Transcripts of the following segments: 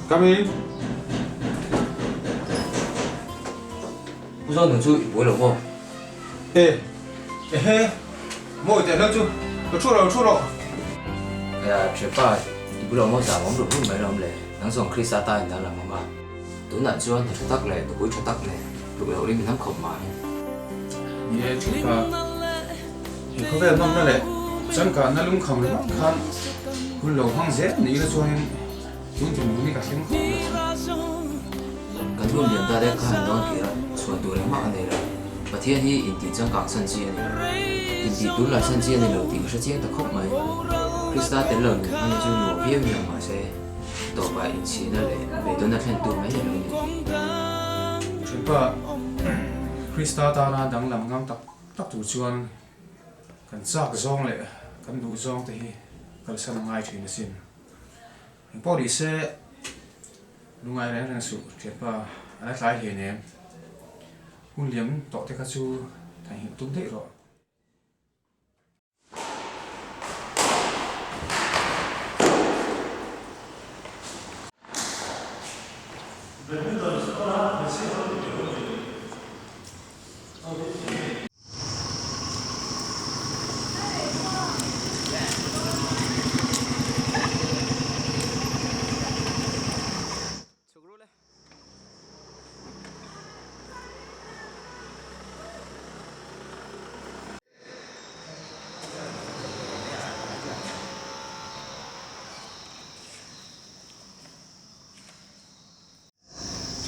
Come in. 우선 능수 뭐라고 Ê, ê, mỗi tiền đâu chứ? Nó chua đâu? 야, 제발 이불 엄마 자 몸으로 물 매럼래. 당선 크리스타 따인 달라 엄마. 돈 안 지원 더 탁래. 또 보이 탁래. 그리고 우리 민한 컵만. Ye chupa. Có vẻ mong đó lệ. Chẳng cả nó lung không lắm khăn. Hun lâu hoang dễ ní là cho nên chúng thì muốn đi cả xem không. 간돈 연다 내 칸, 넌 기라. 수원 도래 막 안내라. ประเทศที่อินดีจังกังสันเจียนอินดีตุลาสันเจียนในเราตีก็จะเจียนตะคบไหมคริสต์เตลล์มันจะอยู่เพียงอย่างมาเซ่ต่อไปอินชีนั่นแหละไม่โดนนักเรียนตัวไม่ยังเลย Chupa. Krista ta na dang lam ngam tak tu chuan kan chak zong le kan du zong te hi kal san ngai thin sin. Body se lungai le nang su chupa ala tlai he ne. Hun liam to te ka chu thai hi tum te ro.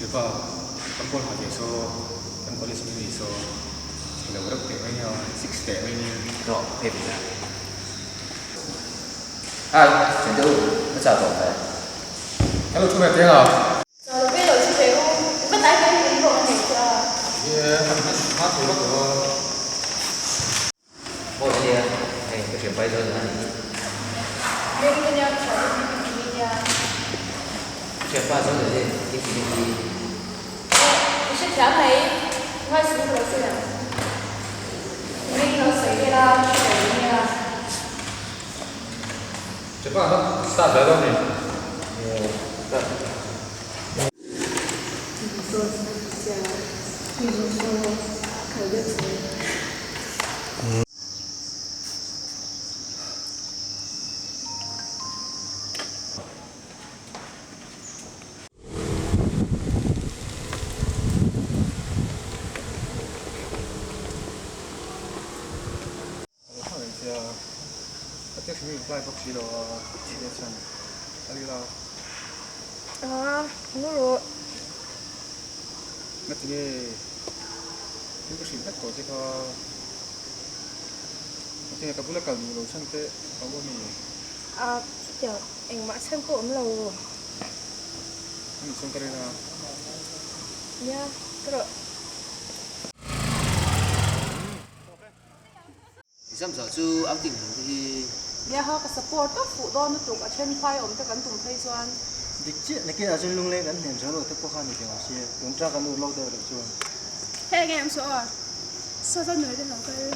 Chupa kan pol ha so kan pol is ni so lo rap te mai ya 6 te mai ni รอเพ่ไปแล้วaiฉันจะมาจากต่อไป Hello chú mẹ tiếng à? Rồi bây giờ chị thấy không? Bắt tay cái gì bộ này chưa? Yeah, hát thì bắt đầu. โอ้ยเนี่ยไอ้ก็เฉียบไปเลยนะนี่ Bên bên nhau chọn đi nha. เฉียบป้าสองเดือนเลยที่ที่ที่ Chị sẽ trả thấy ngay xuống rồi xem nào. Mình nó xảy ra chuyện nha. Chú bà nó start rồi đâu nhỉ? Cái thứ mình lại bóc xí đồ chị để xem đi đâu À, không rồi. mất thì những cáiสิ่งcủa chị có thì các bữa là cần đồ chân tệ có bao nhiêu À, giờ anh mã xem của ông lầu. mình xem cái này là Nha, rồi. Dám giờ chú áo tình thì Nha, họ có support các phụ đo nó tụng ở trên file ông ta cần tụng thay doan. Đi chết này kia ở trên lung lên gắn điểm số rồi tiếp tục khăn thì kiểu xe chúng ta cần lâu đời được chưa? Thế anh em số à? Sao ra người trên lòng cây?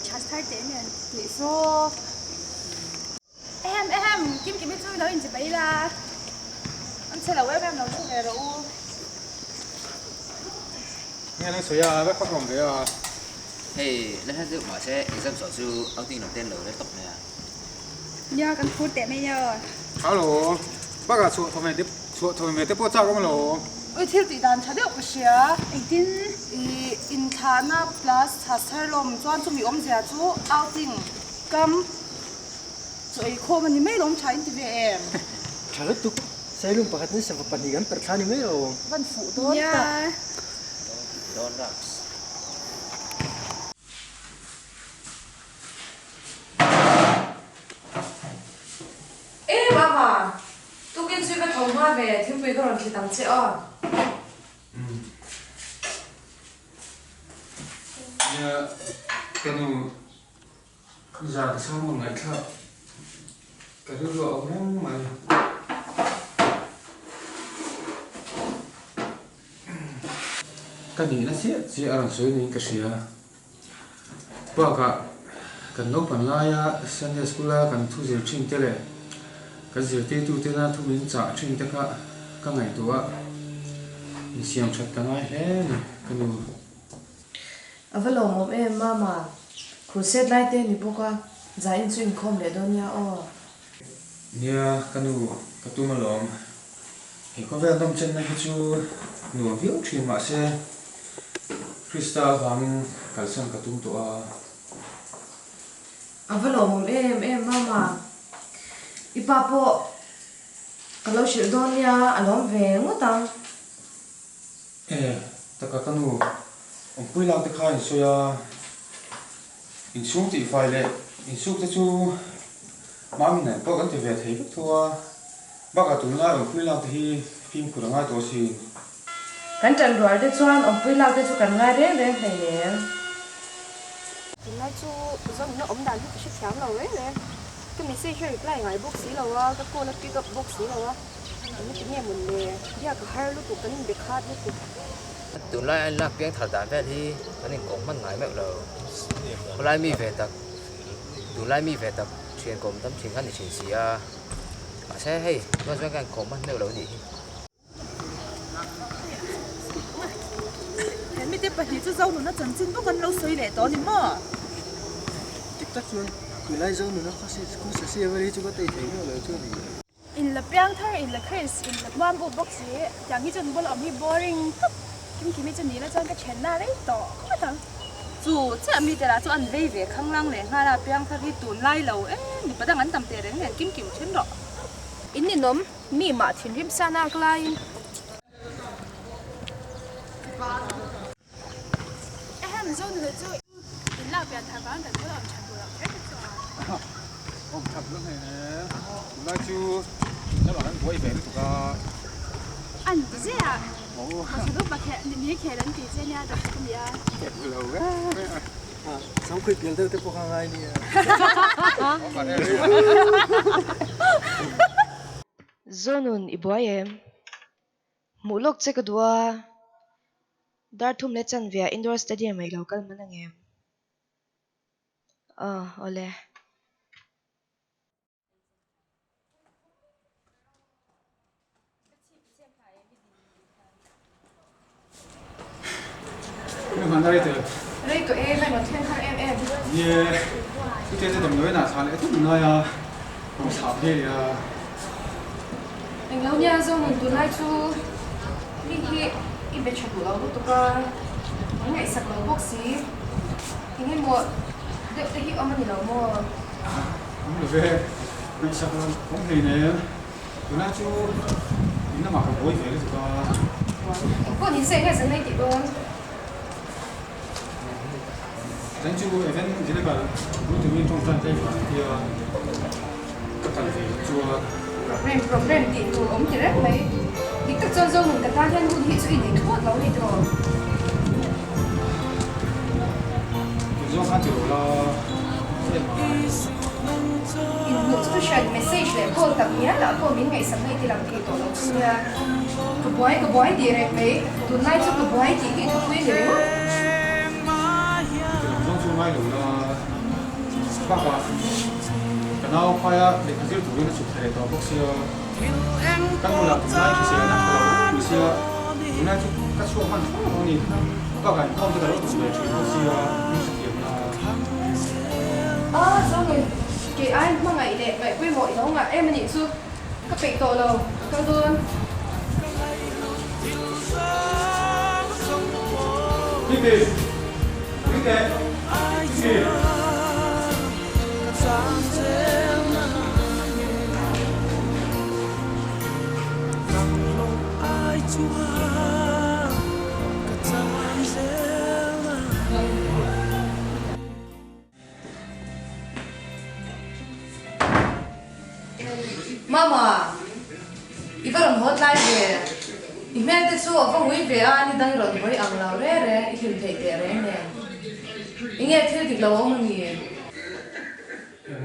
Chả thay tế nè, tỷ số. Em, kim kiếm biết chui nói chỉ bấy là anh sẽ là web em nói chung này rồi. nghe nó sấy à bắt phòng cái à hey nó hết rượu mà sẽ dám giờ chú áo tình đầu tiên lửa đấy tóc này à Nhờ cần phút để mày nhờ. alo bác à chuột thôi mày tiếp bữa sao không alo Ôi thiếu tỷ đàn trả được cái anh tin in thana plus hasar lom chuan chu mi om zia chu outing kam rồi khô mà mấy lom trái thì về em. Trả lời tục xe lung bạc nên sẽ phải bật gắn bật khăn mấy rồi. Văn phụ đó. Nha. Don Raps Ê bà tôi kiến suy với thầu hoa về thiếu quý còn thì tắm chợ yeah cái nó giờ thì sao một ngày thợ cái đứa vợ ông mày cái gì nó sẽ ở dưới này cái gì à bao cả cần nấu phần lai á Sunday school á cần thu dệt trên cái này cái gì tiêu tu tiêu ra thu biến trả trên tất cả các ngày tuổi mình xem chặt cái này hết cái nu Avalo mom em mama. Khuset lai te ni boka. Zain chu in khom le don ya o. nia cái nu cái tu mà lom thì có vẻ đông chân này chú nửa viết chuyện mà sẽ Krista hoàng cái sân cái tung tụa Avalo mom em mama. Ipapo. Kalau shil don ya alom ve ngotang. tất cả cái nu ông quay lại cái khai rồi à in xuống thì phải lệ in xuống cho chú mà mình này có cái thì về thấy biết thua bác cả tụi nó ông quay lại thì phim của nó ngay tổ xin Kan chan rual te chuan om pui lau te chu kan ngai reng reng thei ne. Nay chú giống nó ống đàn thì sẽ lo ấy nè. Cái mình sẽ chơi lại ngày bốc xí lâu á, các cô nó pick up bốc xí lâu á. Nó chỉ nghe mình nè, giờ cái hai lúc cũng bị khát lúc cũng. tụi lại lạc tiếng thảo đàn về thì anh em cũng mất ngại mẹ lờ lại mi về tập tụi lại mi về tập chuyện cũng tâm chuyện cái này chuyện gì à mà sẽ hay nó sẽ càng cũng mất mẹ lờ gì Em biết bây giờ chú dâu nó chân chính có con lâu xôi lẻ đó thì mà. Chắc chắc luôn cứ lại dâu nữa nó có sẽ cũng sẽ về chú có thể thấy nó là chưa gì In là piang thar in là Chris in là mom bộ box gì, chẳng nghĩ chân bol ông hi boring. Kim kim chân ní là chân cái chén na đấy to, không phải thằng. Chú chắc mi là chú ăn về khang lang này, hay là piang thar hi tuần lai lâu, mi bắt đầu ăn tầm tiền đấy, kim kim chén đó. In ni nom mi mà thiên rim sana klai. Em dâu nữa chú, in là piang thar bán cái bol ông chăn bol ông hết rồi. ông thật lúc này nè tụi nó chú nó bảo anh quay về với tụi ta Anh gì à? Mà lúc mà kẹt những kẹt đến thì sẽ nha được không vậy? kẹt lâu quá xong khi tiền tôi bỏ hàng ai đi Zonun iboyem mulok chekadwa darthum le chanvia indoor stadium ai local manangem ole nhưng mà đây thì Rei to em mai ma then thar em. yeah cái tên tầm nói là sao lại thích nói à không sao thế à Anh lâu nha zo mun tu lai chu. Hi i be chabu lau to ka. Ngai sak lo box si. Hi mo de hi omani lo mo. không được về bây giờ không thì nè tụi nó chú nó mặc cái quay về với tụi ta Ko ni se ngai san nei ti don. Then chú event gì đấy bảo lúc tụi mình trong trang tay phải thì các thành viên chú Program ti tu om ti rek mai. Dik tak zo zo mun ka ta hian hun hi chu i ni thot lo ni to. do phát triển là In một số share message le ko tak nia la ko min ngai sam nei ti lam ki to lo sia. Ka boy direct mai. Tu nai chu ka boy ti ki tu pui ni mo. trong chú mai đủ là bác ạ cái nào phải à để cái tụi nó chụp thể đó bác sĩ các môn làm tụi này thì sẽ nằm vào tụi sẽ tụi này chụp các số hoàn không nhỉ các bạn không thể đâu tụi này chụp bác sĩ như sự kiện là Zo mun ki ai ma ngai de mai pui mo i lo nga em ni chu ka pe to lo. Ka don. đi đi Mama, ibaram hotline về. Imen te chu avong wi ve a ni dang ro ni boi ang lao re re i thil thei te re ne. Inge thil dik lo ong ni.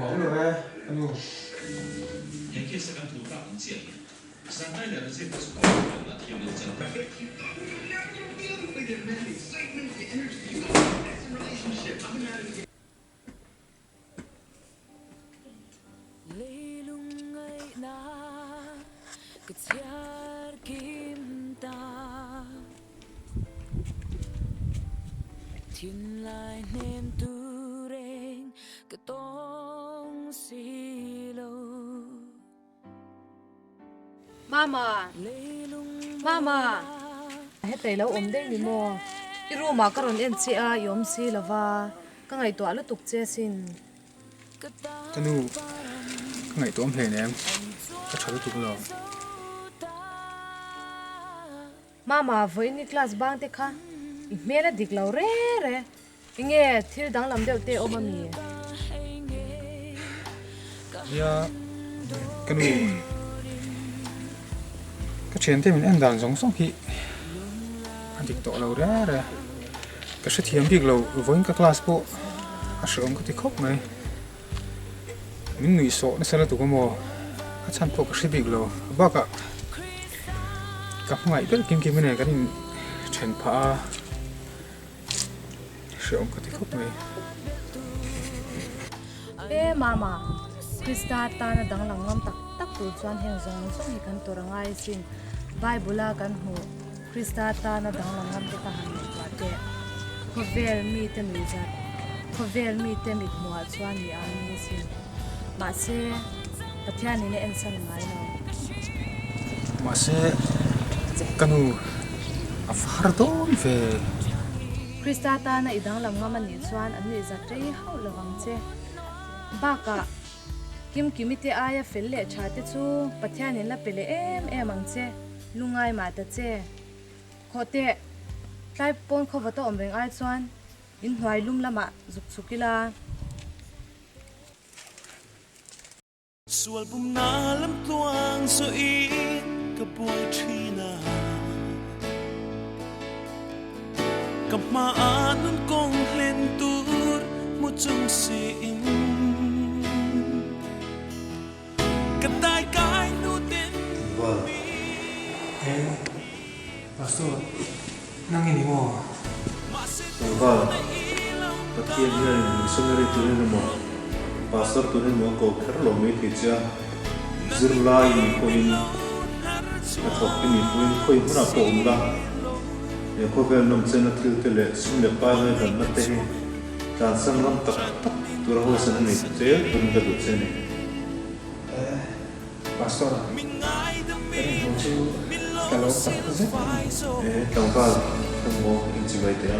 mẫu được đấy anh ngủ Lelung ay na Mama, Mama. Hete lo om dei ni mo. Iru ma karon en chi a yom si lava. Ka ngai to alu tuk che sin. Kanu ngày tụi em em các cháu tụi nó Mama với ni class bang te kha. I mera dik lo re re. Inge thil dang lam deu te oma mi. ya kanu cái chuyện thế mình em đang giống xong khi anh đi tọa lâu ra rồi cái sự thiêm việc lâu với các class bộ à sự ông có thể khóc này mình nghĩ số nó sẽ là tụi con mò các chăn bộ cái sự việc lâu bao cả các ngày biết kim kim này cái này chuyện phá sự ông có thể khóc này Ê Mama, Krista ta na dang lang ngam tak tak tu chuan heng zong zong hi kan torangai sin Bible kan hu Krista ta na dang lang ngam te ka han wa te khovel mi te mi zat khovel mi te mi hmual chuan ni an ni sin ma se pathian ni ne en san ngai no mà sẽ kanu à phá đó về Krista ta na idang lang ngam ani chuan an ni zat rei hau lawang che baka kim kimite aya fel le chate chu pathian in la pele em ang che lungai ma ta che khote tlai pon kho wato omreng ai chuan in hnuai lum lama zuk chukila sual bum na lam tuang so i ka boy trina ka ma anun kong len tur mu chung si in ka tai kai nu ten pastor nang ini mo Và tất nhiên là missionary tụi nên mà pastor tụi nên mà có khá là mấy thì cha dừng lại có in là học cái niệm quên khơi muốn là ổn ra để có về nằm trên là thiếu thế lệ xin được ba mươi gần mất thế càng sang năm tập tập tụi nó sẽ này thế tụi nó được thế này pastor cái này chứ cái lâu tập rất trong vào trong mô hình gì vậy thế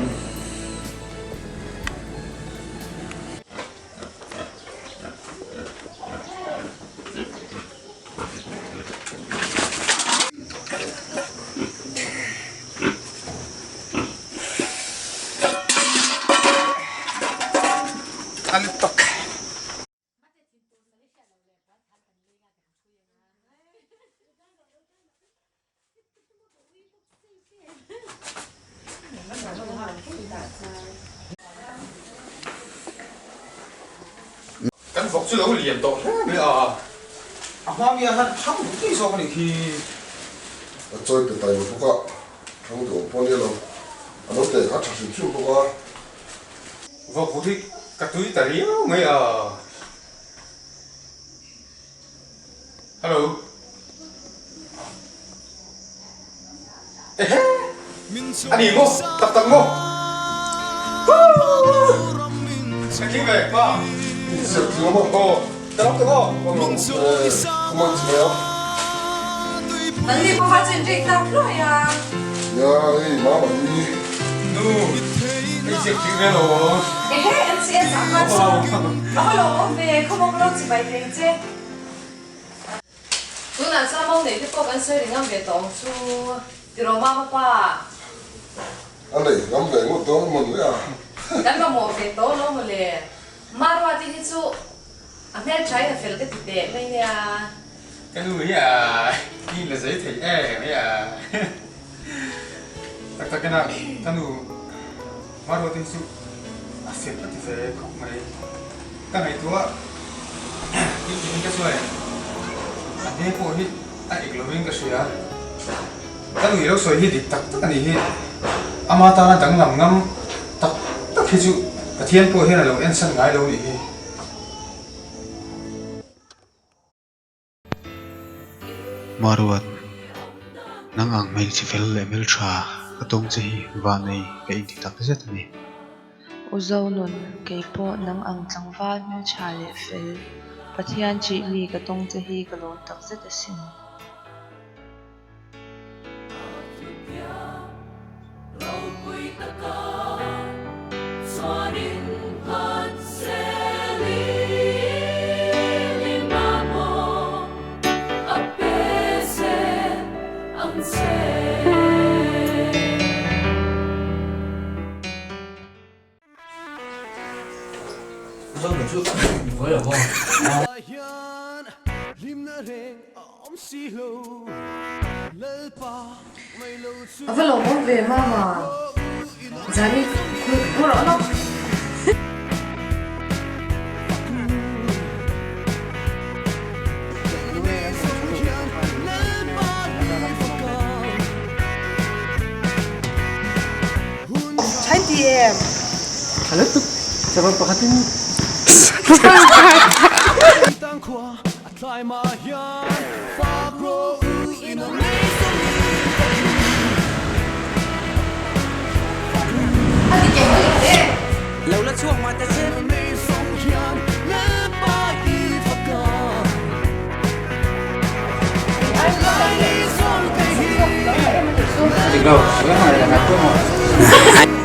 ăn tóc căn phục chứ lâu liền tổ thế bây giờ à hoa bia hắn không đúng cái số này thì chơi từ tay một phút không được bao nhiêu đâu anh nói để hát thành siêu phút vào phụ thì các túi tài liệu mấy hello anh đi mua tập tập mua anh đi về qua Sếp chưa mà cô tao cái cô không ăn gì đâu Nang li pa fa chin ring tap lo ya. ya ấy má mà đi nu cái chiếc kia về rồi En si en sa ma chu. Lo ve ko mo lo chi bai teng che. tu na sa mo nei te pok an se ringam ve tong chu ti ro ma pa anh này ngắm về một tối mình nữa à kan ma mo ve to lo mo le marwa ti ni chu a me trai na fel te ti te mai ne a cái người à đi là giấy thì mấy à tất cả cái nào cái nu mà rồi thì sự à phiền bất thì phải không mày cái này thua đi cái số này anh ấy có hit anh ấy lo cái số à cái người đó số hit thì tất cái này hit ama ta là đang làm ngâm tất tất cái chú cái thiên cô hiện là lo anh sân gái lo đi Marwat nang ang mail chi fel le mel tha katong chi wa nei ka in ti tak zet ni uzo nun kei po nang ang tlangwa mel cha le fel pathian chi li ka tong che hi ka lon tak zet asin Vâng lòng muốn về mà giá đi cô rõ lắm Chain PM. Alat tu, siapa pakatin? Tang khua atlai ma hian fa gro in a maze lâu là chuông mà ta chết Đâu, cái này là ngắt cơ mà.